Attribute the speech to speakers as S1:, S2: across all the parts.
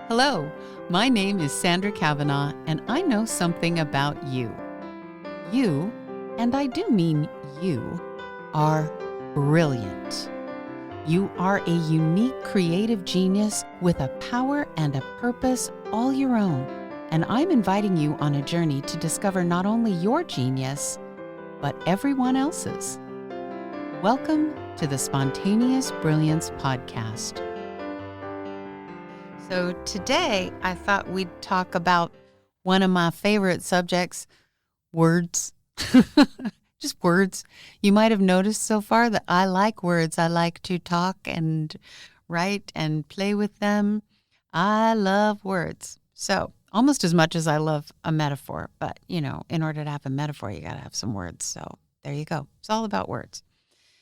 S1: Hello, my name is Sandra Kavanaugh, and I know something about you. You, and I do mean you, are brilliant. You are a unique creative genius with a power and a purpose all your own, and I'm inviting you on a journey to discover not only your genius, but everyone else's. Welcome to the Spontaneous Brilliance Podcast. So today, I thought we'd talk about one of my favorite subjects, words. Just words. You might have noticed so far that I like words. I like to talk and write and play with them. I love words. So almost as much as I love a metaphor. But, in order to have a metaphor, you got to have some words. So there you go. It's all about words.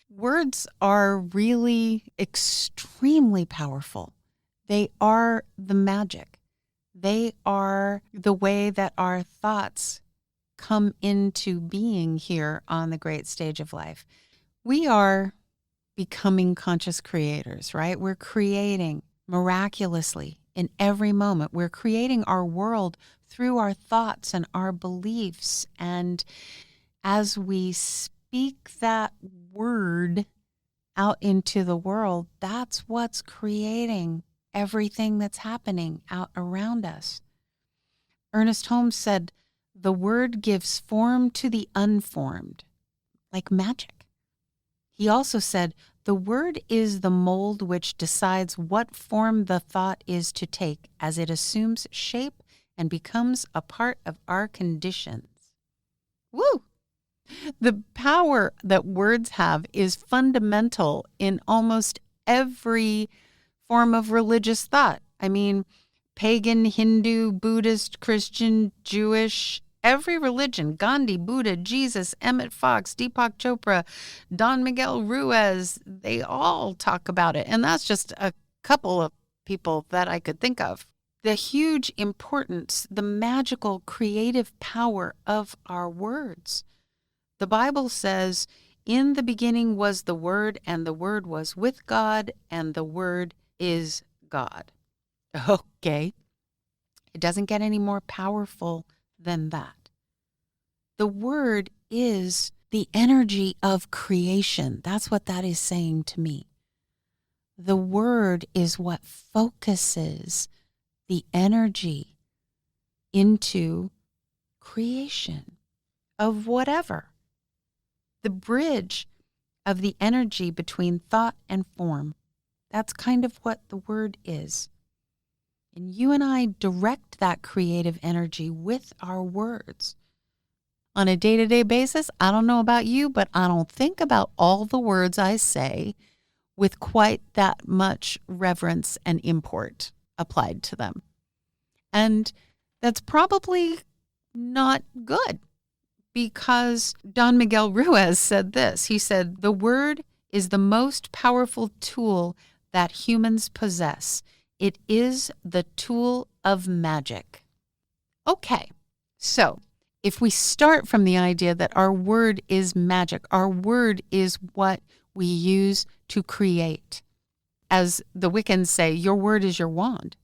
S1: Words are really extremely powerful. They are the magic. They are the way that our thoughts come into being here on the great stage of life. We are becoming conscious creators, right? We're creating miraculously in every moment. We're creating our world through our thoughts and our beliefs. And as we speak that word out into the world, that's what's creating everything that's happening out around us. Ernest Holmes said, "The word gives form to the unformed, like magic." He also said, "The word is the mold which decides what form the thought is to take as it assumes shape and becomes a part of our conditions." Woo! The power that words have is fundamental in almost every form of religious thought. I mean, pagan, Hindu, Buddhist, Christian, Jewish, every religion, Gandhi, Buddha, Jesus, Emmett Fox, Deepak Chopra, Don Miguel Ruiz, they all talk about it. And that's just a couple of people that I could think of. The huge importance, the magical creative power of our words. The Bible says, "In the beginning was the Word, and the Word was with God, and the Word is God." Okay. It doesn't get any more powerful than that. The Word is the energy of creation. That's what that is saying to me. The Word is what focuses the energy into creation of whatever. The bridge of the energy between thought and form. That's kind of what the word is. And you and I direct that creative energy with our words. On a day-to-day basis, I don't know about you, but I don't think about all the words I say with quite that much reverence and import applied to them. And that's probably not good, because Don Miguel Ruiz said this. He said, "The word is the most powerful tool that humans possess. It is the tool of magic." Okay, so if we start from the idea that our word is magic, our word is what we use to create. As the Wiccans say, your word is your wand.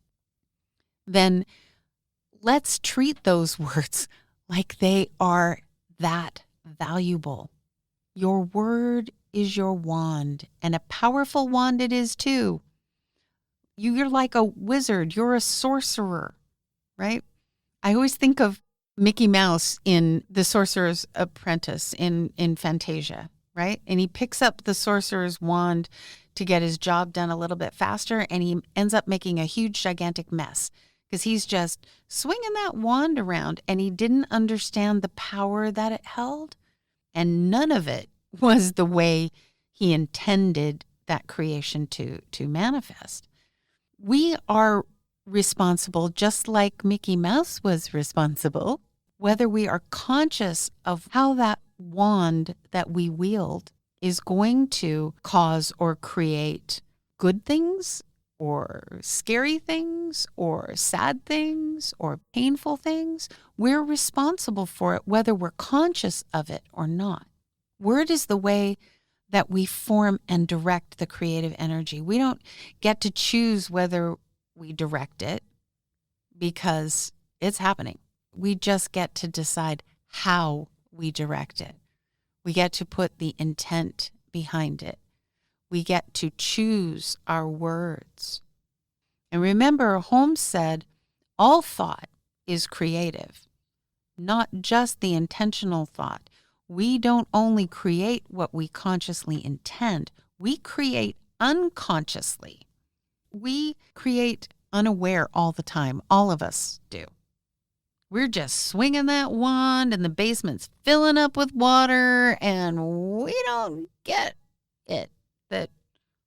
S1: Then let's treat those words like they are that valuable. Your word is your wand, and a powerful wand it is too. You're like a wizard. You're a sorcerer, right? I always think of Mickey Mouse in The Sorcerer's Apprentice in Fantasia, right? And he picks up the sorcerer's wand to get his job done a little bit faster, and he ends up making a huge, gigantic mess because he's just swinging that wand around, and he didn't understand the power that it held, and none of it was the way he intended that creation to manifest. We are responsible, just like Mickey Mouse was responsible, whether we are conscious of how that wand that we wield is going to cause or create good things or scary things or sad things or painful things. We're responsible for it, whether we're conscious of it or not. Word is the way that we form and direct the creative energy. We don't get to choose whether we direct it. because it's happening. We just get to decide how we direct it. We get to put the intent behind it. We get to choose our words. And remember, Holmes said, all thought is creative, not just the intentional thought. We don't only create what we consciously intend, we create unconsciously. We create unaware all the time. All of us do. We're just swinging that wand and the basement's filling up with water and we don't get it that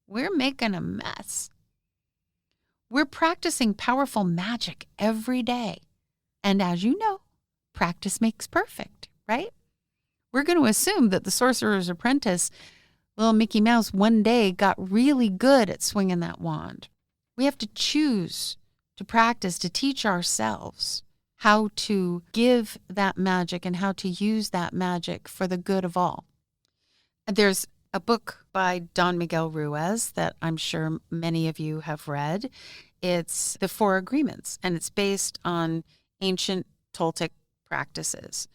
S1: we're making a mess. We're practicing powerful magic every day. And as you know, practice makes perfect, right? We're going to assume that the Sorcerer's Apprentice, little Mickey Mouse, one day got really good at swinging that wand. We have to choose to practice, to teach ourselves how to give that magic and how to use that magic for the good of all. There's a book by Don Miguel Ruiz that I'm sure many of you have read. It's The Four Agreements, and it's based on ancient Toltec practices.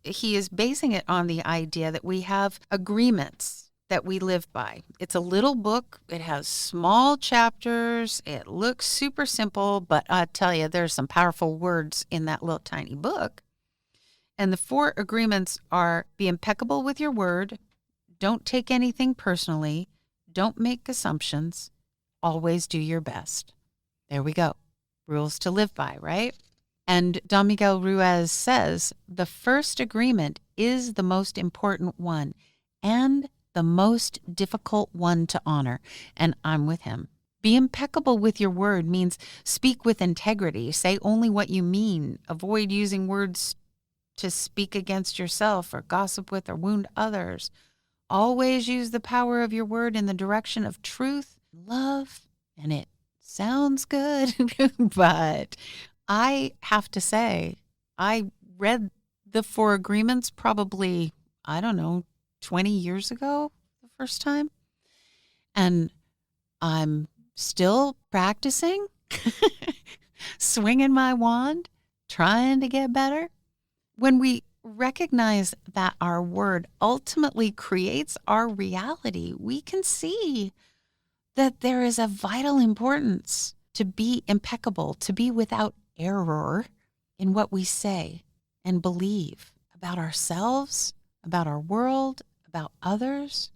S1: He is basing it on the idea that we have agreements that we live by. It's a little book. It has small chapters. It looks super simple, but I tell you, there's some powerful words in that little tiny book. And the four agreements are: be impeccable with your word, don't take anything personally, don't make assumptions, always do your best. There we go. Rules to live by, right? And Don Miguel Ruiz says the first agreement is the most important one and the most difficult one to honor. And I'm with him. Be impeccable with your word means speak with integrity. Say only what you mean. Avoid using words to speak against yourself or gossip with or wound others. Always use the power of your word in the direction of truth, love, and it sounds good, but I have to say, I read the Four Agreements probably, 20 years ago the first time. And I'm still practicing, swinging my wand, trying to get better. When we recognize that our word ultimately creates our reality, we can see that there is a vital importance to be impeccable, to be without error in what we say and believe about ourselves, about our world, about others.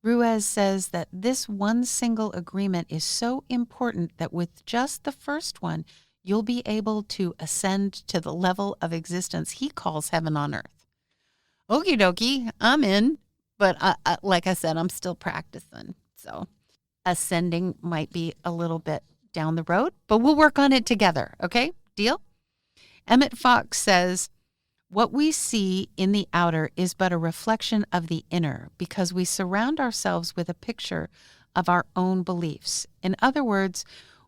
S1: Ruiz says that this one single agreement is so important that with just the first one, you'll be able to ascend to the level of existence he calls heaven on earth. Okie dokie, I'm in, but like I said, I'm still practicing. So ascending might be a little bit down the road, but we'll work on it together, okay? Deal? Emmett Fox says, what we see in the outer is but a reflection of the inner because we surround ourselves with a picture of our own beliefs. In other words,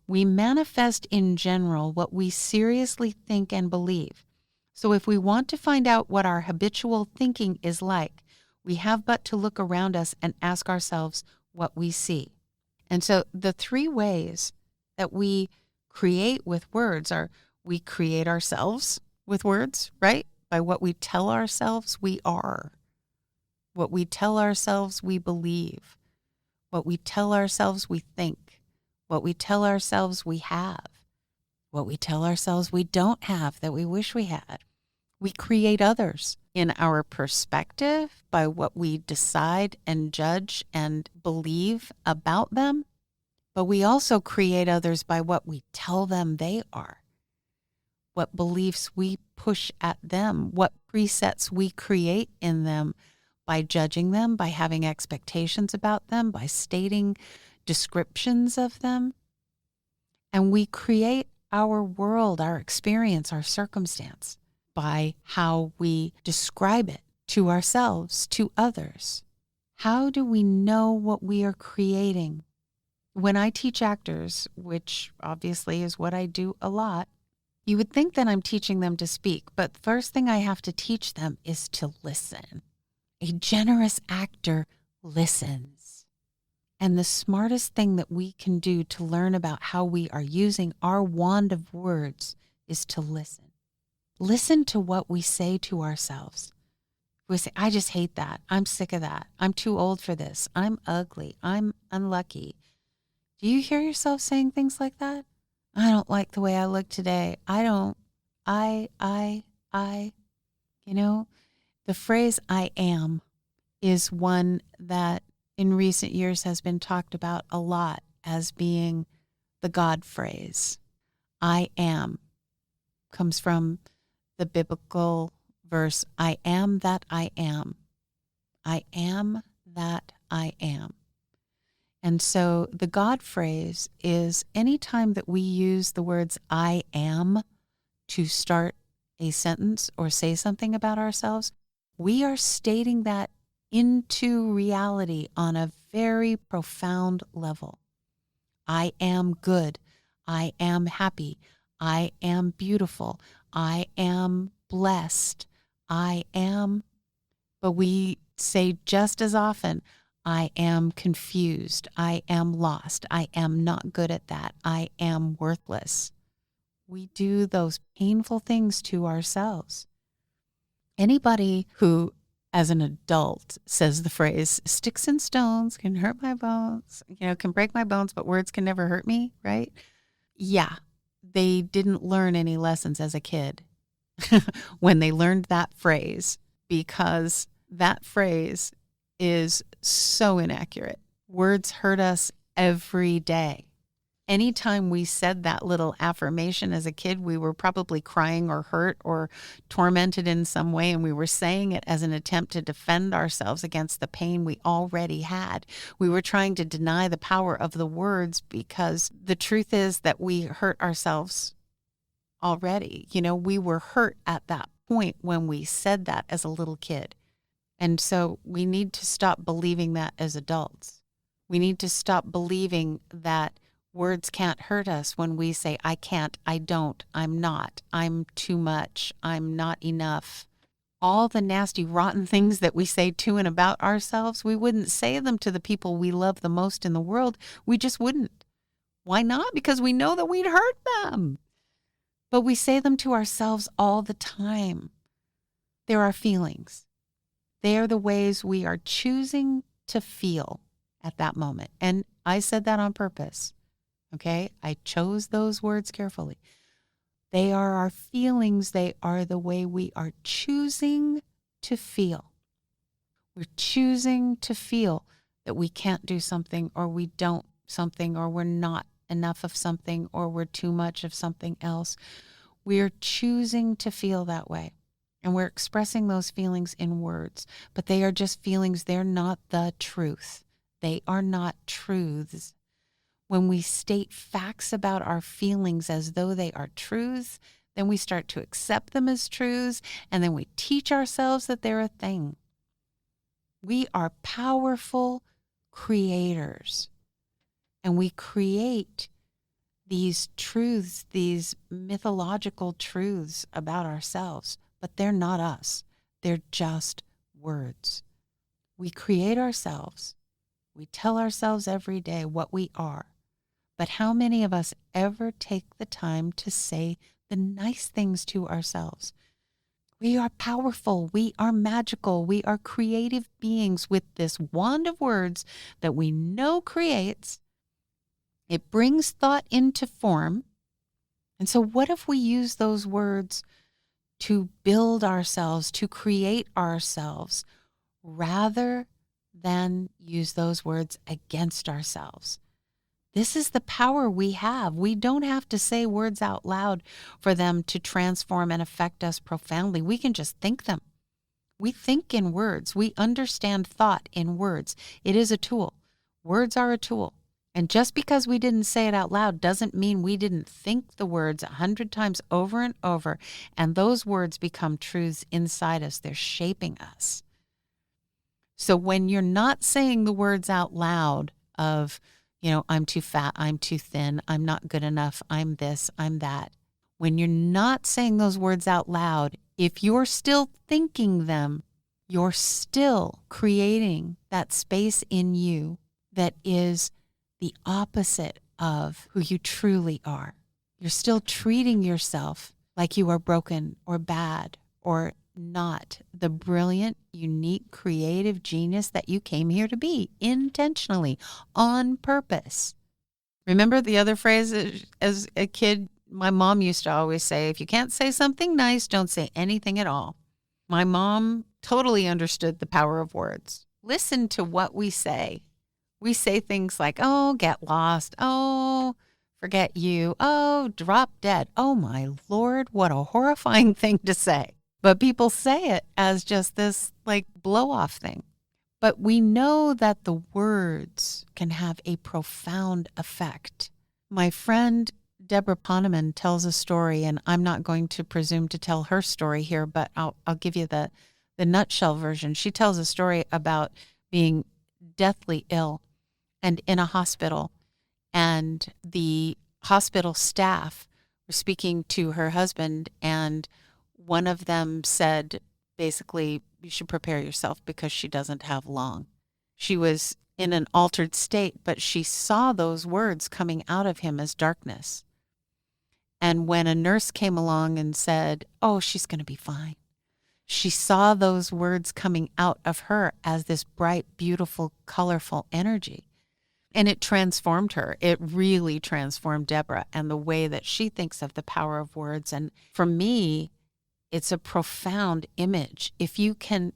S1: we manifest in general what we seriously think and believe. So if we want to find out what our habitual thinking is like, we have but to look around us and ask ourselves what we see. And so the three ways that we create with words are: we create ourselves with words, right? By what we tell ourselves we are, what we tell ourselves we believe, what we tell ourselves we think, what we tell ourselves we have, what we tell ourselves we don't have that we wish we had. We create others in our perspective by what we decide and judge and believe about them, but we also create others by what we tell them they are, what beliefs we push at them, what presets we create in them by judging them, by having expectations about them, by stating descriptions of them. And we create our world, our experience, our circumstance by how we describe it to ourselves, to others. How do we know what we are creating? When I teach actors, which obviously is what I do a lot, you would think that I'm teaching them to speak, but the first thing I have to teach them is to listen. A generous actor listens. And the smartest thing that we can do to learn about how we are using our wand of words is to listen. Listen to what we say to ourselves. We say, I just hate that. I'm sick of that. I'm too old for this. I'm ugly. I'm unlucky. Do you hear yourself saying things like that? I don't like the way I look today. I. You know, the phrase I am is one that in recent years has been talked about a lot as being the God phrase. I am comes from the biblical verse, I am that I am. I am that I am. And so the God phrase is anytime that we use the words I am to start a sentence or say something about ourselves, we are stating that into reality on a very profound level. I am good. I am happy. I am beautiful. I am blessed. I am, but we say just as often, I am confused. I am lost. I am not good at that. I am worthless. We do those painful things to ourselves. Anybody who, as an adult, says the phrase, sticks and stones can hurt my bones, can break my bones, but words can never hurt me, right? Yeah, they didn't learn any lessons as a kid when they learned that phrase, because that phrase is so inaccurate. Words hurt us every day. Anytime we said that little affirmation as a kid, we were probably crying or hurt or tormented in some way, and we were saying it as an attempt to defend ourselves against the pain we already had. We were trying to deny the power of the words because the truth is that we hurt ourselves already. We were hurt at that point when we said that as a little kid. And so we need to stop believing that as adults. We need to stop believing that words can't hurt us when we say, I can't, I don't, I'm not, I'm too much, I'm not enough. All the nasty, rotten things that we say to and about ourselves, we wouldn't say them to the people we love the most in the world. We just wouldn't. Why not? Because we know that we'd hurt them. But we say them to ourselves all the time. They're our feelings. They are the ways we are choosing to feel at that moment. And I said that on purpose. Okay, I chose those words carefully. They are our feelings. They are the way we are choosing to feel. We're choosing to feel that we can't do something, or we don't something, or we're not enough of something, or we're too much of something else. We're choosing to feel that way. And we're expressing those feelings in words. But they are just feelings. They're not the truth. They are not truths. When we state facts about our feelings as though they are truths, then we start to accept them as truths, and then we teach ourselves that they're a thing. We are powerful creators, and we create these truths, these mythological truths about ourselves, but they're not us. They're just words. We create ourselves. We tell ourselves every day what we are. But how many of us ever take the time to say the nice things to ourselves? We are powerful. We are magical. We are creative beings with this wand of words that we know creates. It brings thought into form. And so what if we use those words to build ourselves, to create ourselves, rather than use those words against ourselves? This is the power we have. We don't have to say words out loud for them to transform and affect us profoundly. We can just think them. We think in words. We understand thought in words. It is a tool. Words are a tool. And just because we didn't say it out loud doesn't mean we didn't think the words 100 times over and over, and those words become truths inside us. They're shaping us. So when you're not saying the words out loud of, I'm too fat, I'm too thin, I'm not good enough, I'm this, I'm that. When you're not saying those words out loud, if you're still thinking them, you're still creating that space in you that is the opposite of who you truly are. You're still treating yourself like you are broken or bad or not the brilliant, unique, creative genius that you came here to be intentionally, on purpose. Remember the other phrase as a kid, my mom used to always say, if you can't say something nice, don't say anything at all. My mom totally understood the power of words. Listen to what we say. We say things like, oh, get lost. Oh, forget you. Oh, drop dead. Oh, my Lord, what a horrifying thing to say. But people say it as just this like blow off thing. But we know that the words can have a profound effect. My friend Deborah Poneman tells a story, and I'm not going to presume to tell her story here, but I'll give you the nutshell version. She tells a story about being deathly ill and in a hospital, and the hospital staff were speaking to her husband, and one of them said, basically, you should prepare yourself because she doesn't have long. She was in an altered state, but she saw those words coming out of him as darkness. And when a nurse came along and said, oh, she's going to be fine, she saw those words coming out of her as this bright, beautiful, colorful energy. And it transformed her. It really transformed Deborah and the way that she thinks of the power of words. And for me, it's a profound image. If you can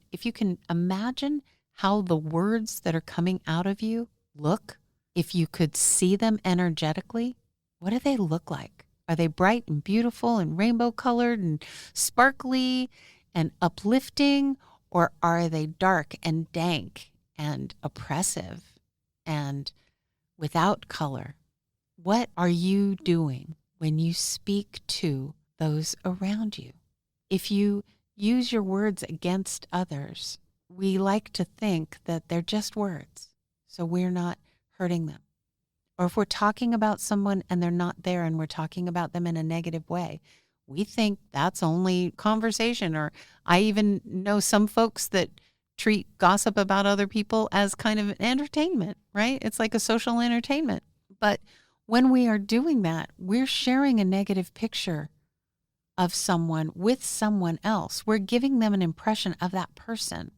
S1: imagine how the words that are coming out of you look, if you could see them energetically, what do they look like? Are they bright and beautiful and rainbow colored and sparkly and uplifting, or are they dark and dank and oppressive and without color? What are you doing when you speak to those around you? If you use your words against others, we like to think that they're just words, so we're not hurting them. Or if we're talking about someone and they're not there and we're talking about them in a negative way, we think that's only conversation. Or I even know some folks that treat gossip about other people as kind of an entertainment, right? It's like a social entertainment. But when we are doing that, we're sharing a negative picture of someone with someone else. We're giving them an impression of that person,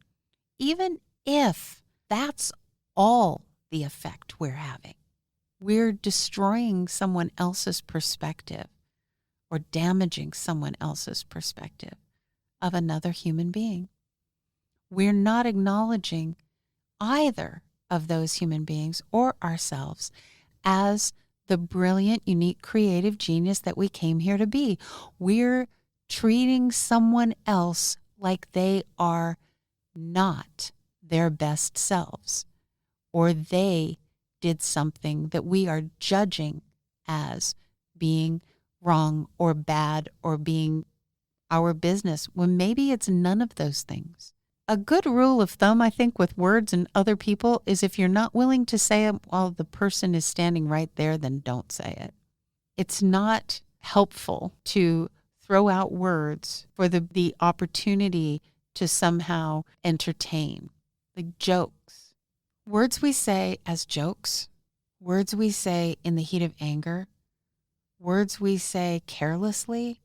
S1: even if that's all the effect we're having. We're destroying someone else's perspective or damaging someone else's perspective of another human being. We're not acknowledging either of those human beings or ourselves as the brilliant, unique, creative genius that we came here to be. We're treating someone else like they are not their best selves, or they did something that we are judging as being wrong or bad or being our business, when maybe it's none of those things. A good rule of thumb, I think, with words and other people is if you're not willing to say it while the person is standing right there, then don't say it. It's not helpful to throw out words for the opportunity to somehow entertain, like jokes. Words we say as jokes, words we say in the heat of anger, words we say carelessly,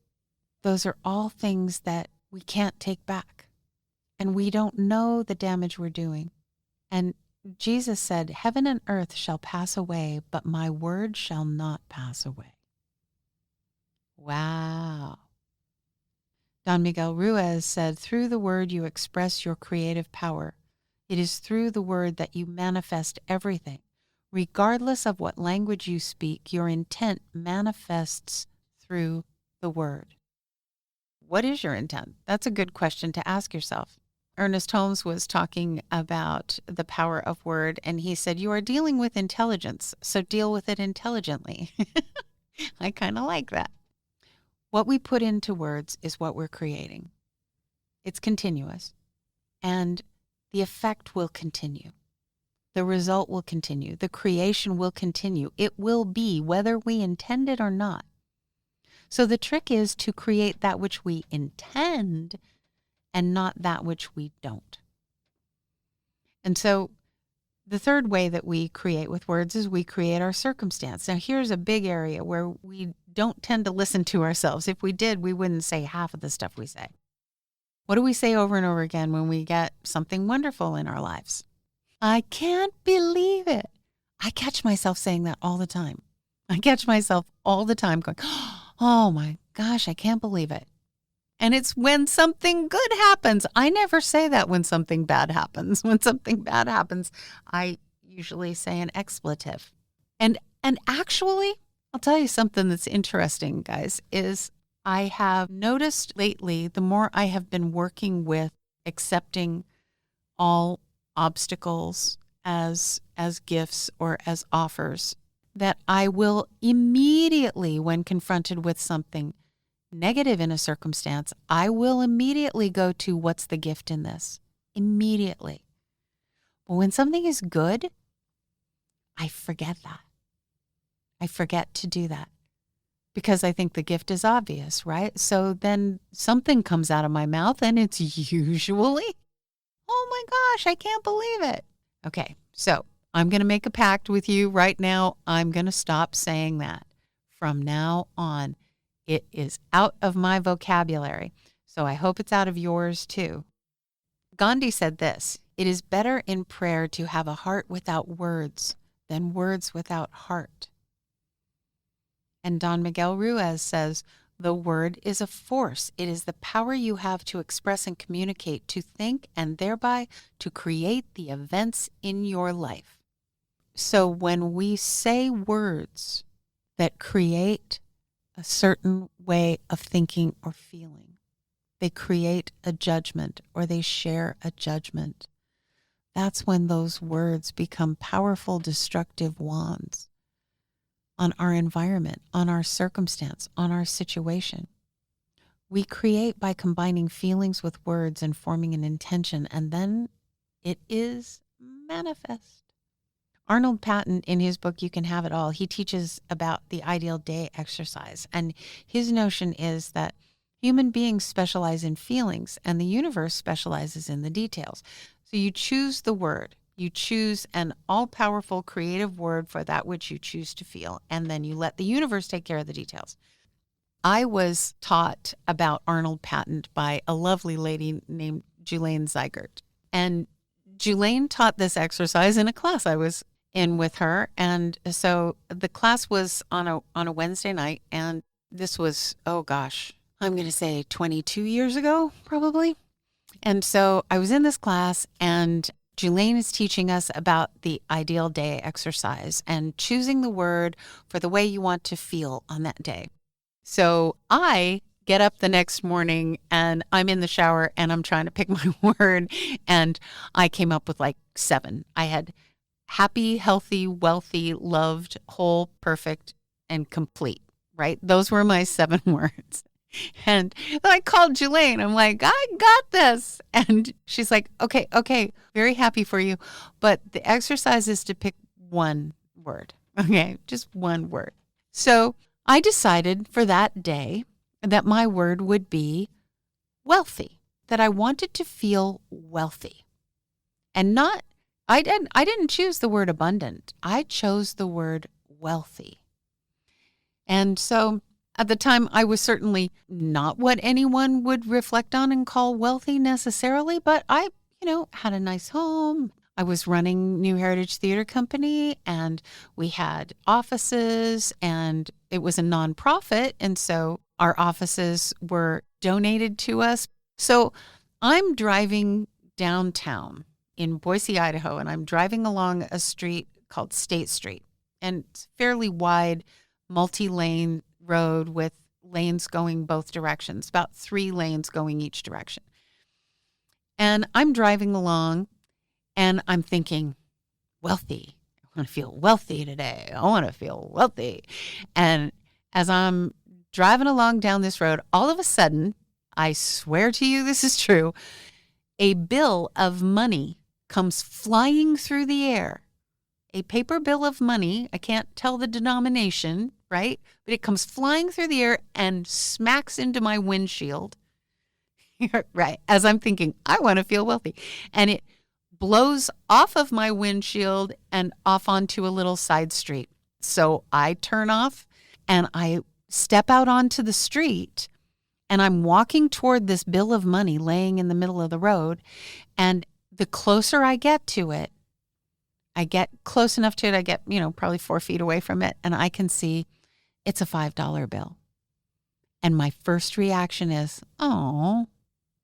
S1: those are all things that we can't take back. And we don't know the damage we're doing. And Jesus said, heaven and earth shall pass away, but my word shall not pass away. Wow. Don Miguel Ruiz said, through the word you express your creative power. It is through the word that you manifest everything. Regardless of what language you speak, your intent manifests through the word. What is your intent? That's a good question to ask yourself. Ernest Holmes was talking about the power of word, and he said, you are dealing with intelligence, so deal with it intelligently. I kind of like that. What we put into words is what we're creating. It's continuous, and the effect will continue. The result will continue. The creation will continue. It will be whether we intend it or not. So the trick is to create that which we intend and not that which we don't. And so the third way that we create with words is we create our circumstance. Now, here's a big area where we don't tend to listen to ourselves. If we did, we wouldn't say half of the stuff we say. What do we say over and over again when we get something wonderful in our lives? I can't believe it. I catch myself saying that all the time. I catch myself all the time going, oh my gosh, I can't believe it. And it's when something good happens. I never say that when something bad happens. When something bad happens, I usually say an expletive. And actually, I'll tell you something that's interesting, guys, is I have noticed lately, the more I have been working with accepting all obstacles as gifts or as offers, that I will immediately, when confronted with something negative in a circumstance, I will immediately go to what's the gift in this? Immediately. But when something is good, I forget that. I forget to do that because I think the gift is obvious, right? So then something comes out of my mouth and it's usually, oh my gosh, I can't believe it. Okay, so I'm going to make a pact with you right now. I'm going to stop saying that. From now on, it is out of my vocabulary. So I hope it's out of yours too. Gandhi said this, "It is better in prayer to have a heart without words than words without heart." And Don Miguel Ruiz says, "The word is a force. It is the power you have to express and communicate, to think, and thereby to create the events in your life." So when we say words that create a certain way of thinking or feeling, they create a judgment or they share a judgment, that's when those words become powerful, destructive wands on our environment, on our circumstance, on our situation. We create by combining feelings with words and forming an intention, and then it is manifest. Arnold Patton, in his book, You Can Have It All, he teaches about the ideal day exercise. And his notion is that human beings specialize in feelings and the universe specializes in the details. So you choose the word. You choose an all-powerful creative word for that which you choose to feel, and then you let the universe take care of the details. I was taught about Arnold Patton by a lovely lady named Julaine Zeigert. And Julaine taught this exercise in a class I was in with her. And so the class was on a Wednesday night, and this was, oh gosh, I'm going to say 22 years ago, probably. And so I was in this class, and Julaine is teaching us about the ideal day exercise and choosing the word for the way you want to feel on that day. So I get up the next morning and I'm in the shower and I'm trying to pick my word, and I came up with like 7. I had happy, healthy, wealthy, loved, whole, perfect, and complete, right? Those were my 7 words. And I called Julaine. I'm like, I got this. And she's like, okay, very happy for you. But the exercise is to pick one word. Okay, just one word. So I decided for that day that my word would be wealthy, that I wanted to feel wealthy. And I didn't choose the word abundant. I chose the word wealthy. And so at the time, I was certainly not what anyone would reflect on and call wealthy necessarily, but I, had a nice home. I was running New Heritage Theater Company, and we had offices, and it was a nonprofit, and so our offices were donated to us. So I'm driving downtown in Boise, Idaho, and I'm driving along a street called State Street, and it's fairly wide, multi-lane road with lanes going both directions, about 3 lanes going each direction. And I'm driving along and I'm thinking, wealthy. I want to feel wealthy today. I want to feel wealthy. And as I'm driving along down this road, all of a sudden, I swear to you this is true, a bill of money comes flying through the air. A paper bill of money, I can't tell the denomination, right? But it comes flying through the air and smacks into my windshield, right? As I'm thinking, I want to feel wealthy. And it blows off of my windshield and off onto a little side street. So I turn off and I step out onto the street, and I'm walking toward this bill of money laying in the middle of the road. And the closer I get to it, I get close enough to it, I get, probably 4 feet away from it, and I can see it's a $5 bill. And my first reaction is, oh,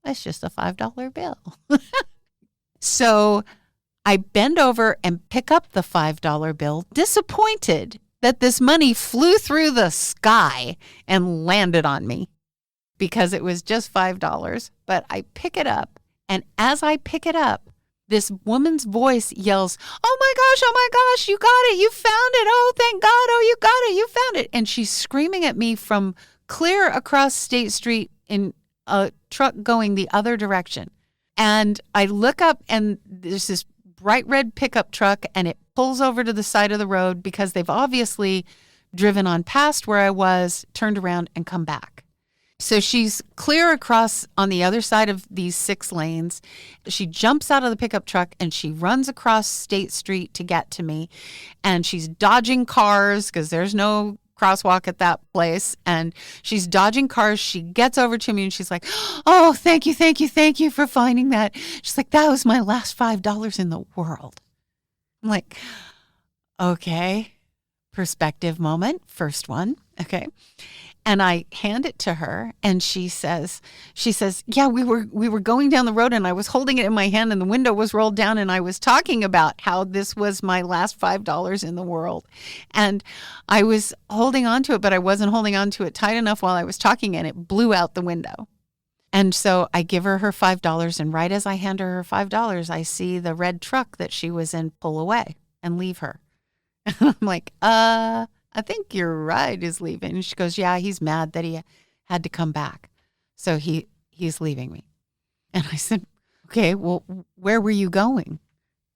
S1: that's just a $5 bill. So I bend over and pick up the $5 bill, disappointed that this money flew through the sky and landed on me because it was just $5. But I pick it up, and as I pick it up, this woman's voice yells, oh my gosh, you got it, you found it, oh, thank God, oh, you got it, you found it. And she's screaming at me from clear across State Street in a truck going the other direction. And I look up, and there's this bright red pickup truck, and it pulls over to the side of the road because they've obviously driven on past where I was, turned around, and come back. So she's clear across on the other side of these 6 lanes. She jumps out of the pickup truck and she runs across State Street to get to me. And she's dodging cars because there's no crosswalk at that place. And she's dodging cars. She gets over to me and she's like, oh, thank you for finding that. She's like, that was my last $5 in the world. I'm like, okay, perspective moment, first one. Okay. And I hand it to her, and she says, yeah, we were going down the road, and I was holding it in my hand, and the window was rolled down, and I was talking about how this was my last $5 in the world. And I was holding on to it, but I wasn't holding on to it tight enough while I was talking, and it blew out the window. And so I give her $5, and right as I hand her $5, I see the red truck that she was in pull away and leave her. And I'm like, I think your ride is leaving. And she goes, yeah, he's mad that he had to come back. So he's leaving me. And I said, okay, well, where were you going?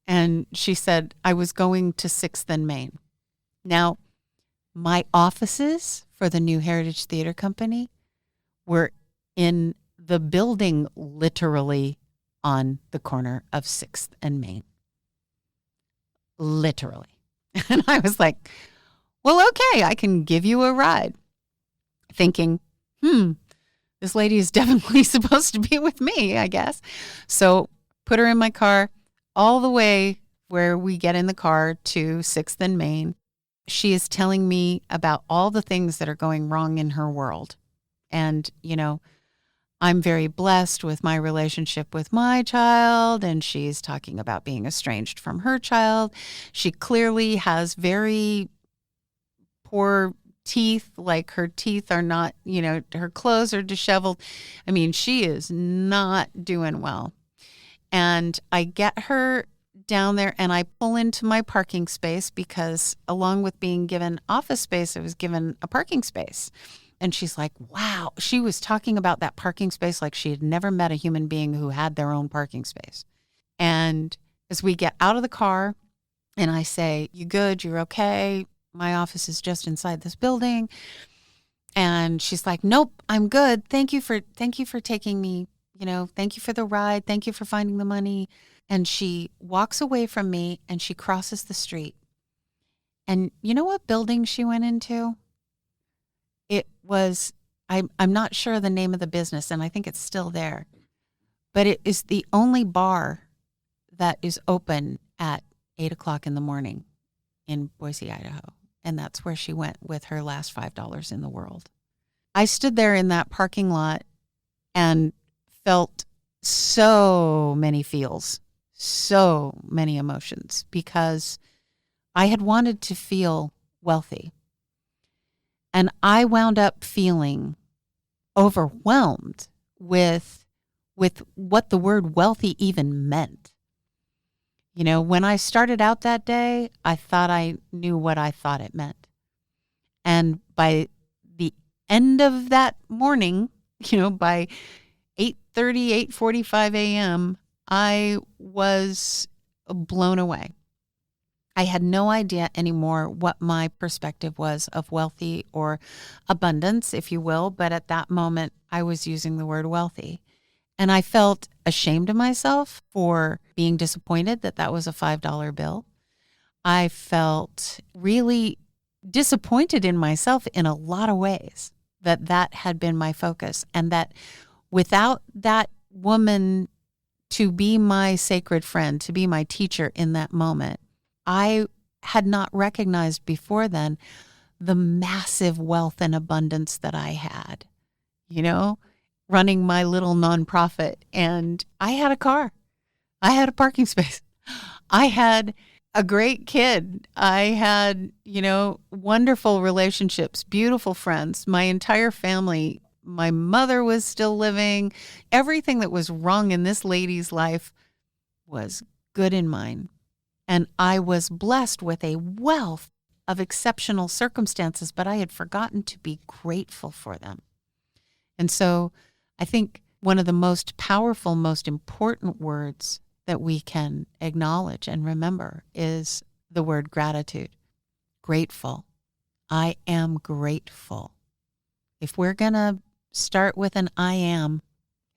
S1: And she said, I was going to 6th and Main. Now, my offices for the New Heritage Theater Company were in the building literally on the corner of 6th and Main. Literally. And I was like, well, okay, I can give you a ride. Thinking, this lady is definitely supposed to be with me, I guess. So put her in my car all the way where we get in the car to 6th and Main. She is telling me about all the things that are going wrong in her world. And, I'm very blessed with my relationship with my child, and she's talking about being estranged from her child. She clearly has very poor teeth, like her teeth are not, her clothes are disheveled. I mean, she is not doing well. And I get her down there and I pull into my parking space because along with being given office space, I was given a parking space. And she's like, wow. She was talking about that parking space like she had never met a human being who had their own parking space. And as we get out of the car and I say, you good? You're okay? My office is just inside this building. And she's like, nope, I'm good. Thank you for taking me, thank you for the ride. Thank you for finding the money. And she walks away from me and she crosses the street. And you know what building she went into? It was, I'm not sure the name of the business, and I think it's still there. But it is the only bar that is open at 8 o'clock in the morning in Boise, Idaho. And that's where she went with her last $5 in the world. I stood there in that parking lot and felt so many feels, so many emotions, because I had wanted to feel wealthy. And I wound up feeling overwhelmed with what the word wealthy even meant. When I started out that day, I thought I knew what I thought it meant. And by the end of that morning, by 8:30, 8:45 a.m., I was blown away. I had no idea anymore what my perspective was of wealthy or abundance, if you will. But at that moment, I was using the word wealthy. And I felt ashamed of myself for being disappointed that that was a $5 bill. I felt really disappointed in myself in a lot of ways that had been my focus, and that without that woman to be my sacred friend, to be my teacher in that moment, I had not recognized before then the massive wealth and abundance that I had, running my little nonprofit. And I had a car. I had a parking space. I had a great kid. I had, wonderful relationships, beautiful friends, my entire family. My mother was still living. Everything that was wrong in this lady's life was good in mine. And I was blessed with a wealth of exceptional circumstances, but I had forgotten to be grateful for them. And so I think one of the most powerful, most important words that we can acknowledge and remember is the word gratitude. Grateful. I am grateful. If we're going to start with an I am,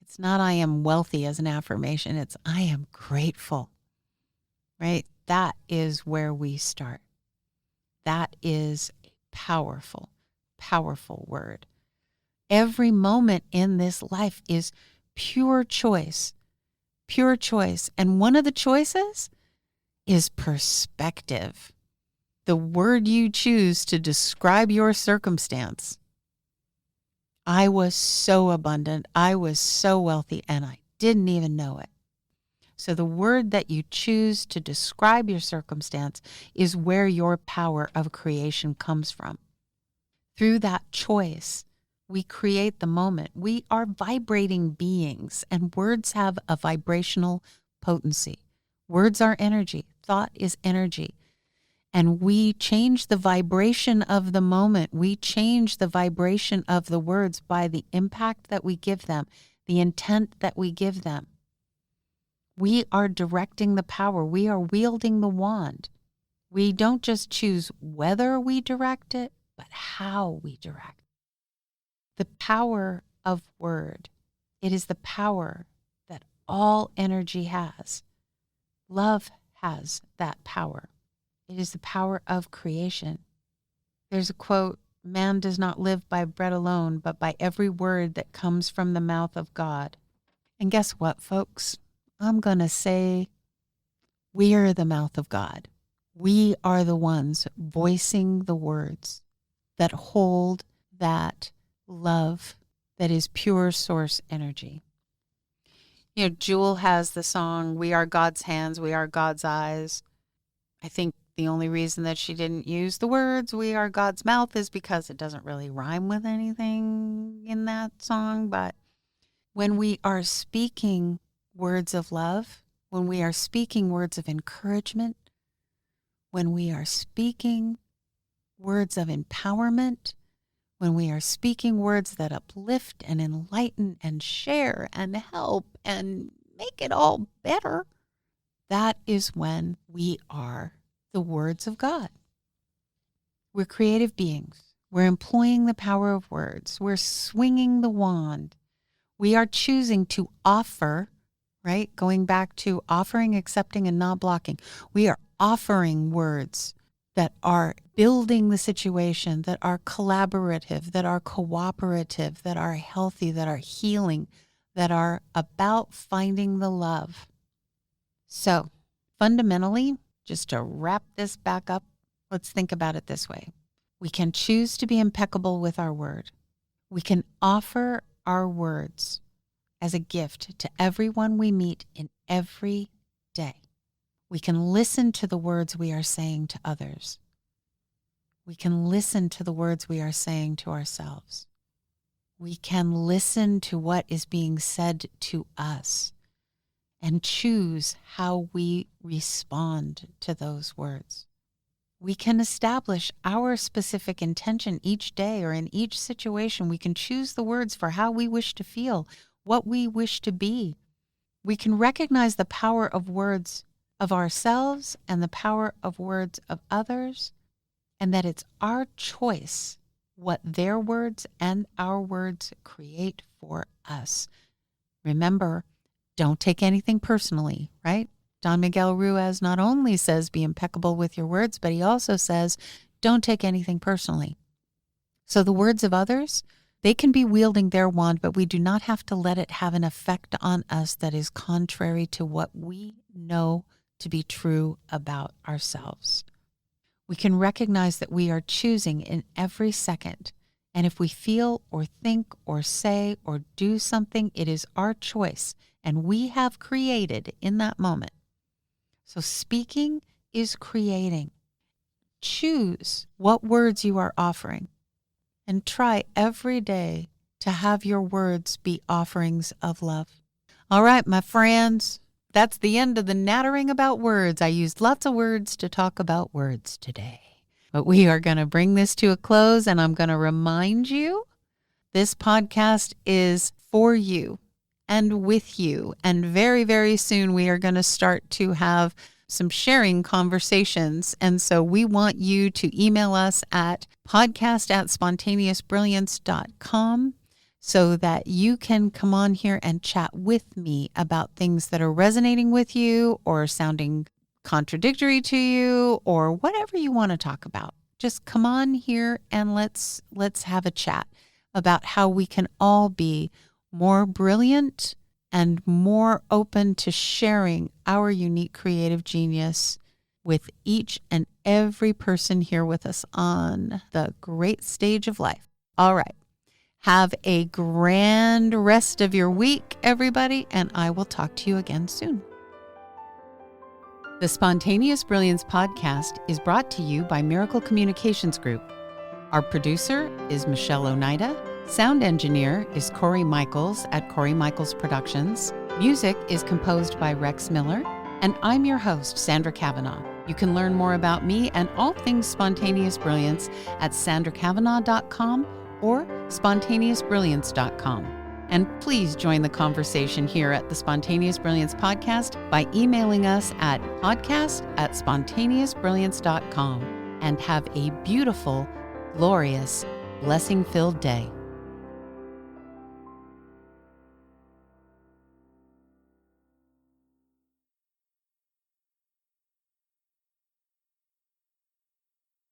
S1: it's not I am wealthy as an affirmation. It's I am grateful, right? That is where we start. That is a powerful, powerful word. Every moment in this life is pure choice. Pure choice. And one of the choices is perspective. The word you choose to describe your circumstance. I was so abundant. I was so wealthy, and I didn't even know it. So the word that you choose to describe your circumstance is where your power of creation comes from. Through that choice, we create the moment. We are vibrating beings, and words have a vibrational potency. Words are energy. Thought is energy. And we change the vibration of the moment. We change the vibration of the words by the impact that we give them, the intent that we give them. We are directing the power. We are wielding the wand. We don't just choose whether we direct it, but how we direct it. The power of word. It is the power that all energy has. Love has that power. It is the power of creation. There's a quote, "Man does not live by bread alone, but by every word that comes from the mouth of God." And guess what, folks? I'm going to say we are the mouth of God. We are the ones voicing the words that hold that love that is pure source energy. Jewel has the song, "We are God's hands, we are God's eyes." I think the only reason that she didn't use the words, "We are God's mouth," is because it doesn't really rhyme with anything in that song. But when we are speaking words of love, when we are speaking words of encouragement, when we are speaking words of empowerment, when we are speaking words that uplift and enlighten and share and help and make it all better, that is when we are the words of God. We're creative beings. We're employing the power of words. We're swinging the wand. We are choosing to offer, right? Going back to offering, accepting, and not blocking. We are offering words that are building the situation, that are collaborative, that are cooperative, that are healthy, that are healing, that are about finding the love. So fundamentally, just to wrap this back up, let's think about it this way. We can choose to be impeccable with our word. We can offer our words as a gift to everyone we meet in every day. We can listen to the words we are saying to others. We can listen to the words we are saying to ourselves. We can listen to what is being said to us and choose how we respond to those words. We can establish our specific intention each day or in each situation. We can choose the words for how we wish to feel, what we wish to be. We can recognize the power of words of ourselves and the power of words of others, and that it's our choice what their words and our words create for us. Remember, don't take anything personally, right? Don Miguel Ruiz not only says be impeccable with your words, but he also says don't take anything personally. So the words of others, they can be wielding their wand, but we do not have to let it have an effect on us that is contrary to what we know to be true about ourselves. We can recognize that we are choosing in every second. And if we feel or think or say or do something, it is our choice. And we have created in that moment. So speaking is creating. Choose what words you are offering. And try every day to have your words be offerings of love. All right, my friends, that's the end of the nattering about words. I used lots of words to talk about words today. But we are going to bring this to a close, and I'm going to remind you, this podcast is for you and with you. And very, very soon we are going to start to have some sharing conversations. And so we want you to email us at podcast@spontaneousbrilliance.com so that you can come on here and chat with me about things that are resonating with you or sounding contradictory to you or whatever you want to talk about. Just come on here and let's have a chat about how we can all be more brilliant and more open to sharing our unique creative genius with each and every person here with us on the great stage of life. All right. Have a grand rest of your week, everybody, and I will talk to you again soon. The Spontaneous Brilliance podcast is brought to you by Miracle Communications Group. Our producer is Michelle Oneida. Sound engineer is Corey Michaels at Corey Michaels Productions. Music is composed by Rex Miller. And I'm your host, Sandra Kavanaugh. You can learn more about me and all things Spontaneous Brilliance at sandrakavanaugh.com or spontaneousbrilliance.com. And please join the conversation here at the Spontaneous Brilliance podcast by emailing us at podcast@spontaneousbrilliance.com. And have a beautiful, glorious, blessing-filled day.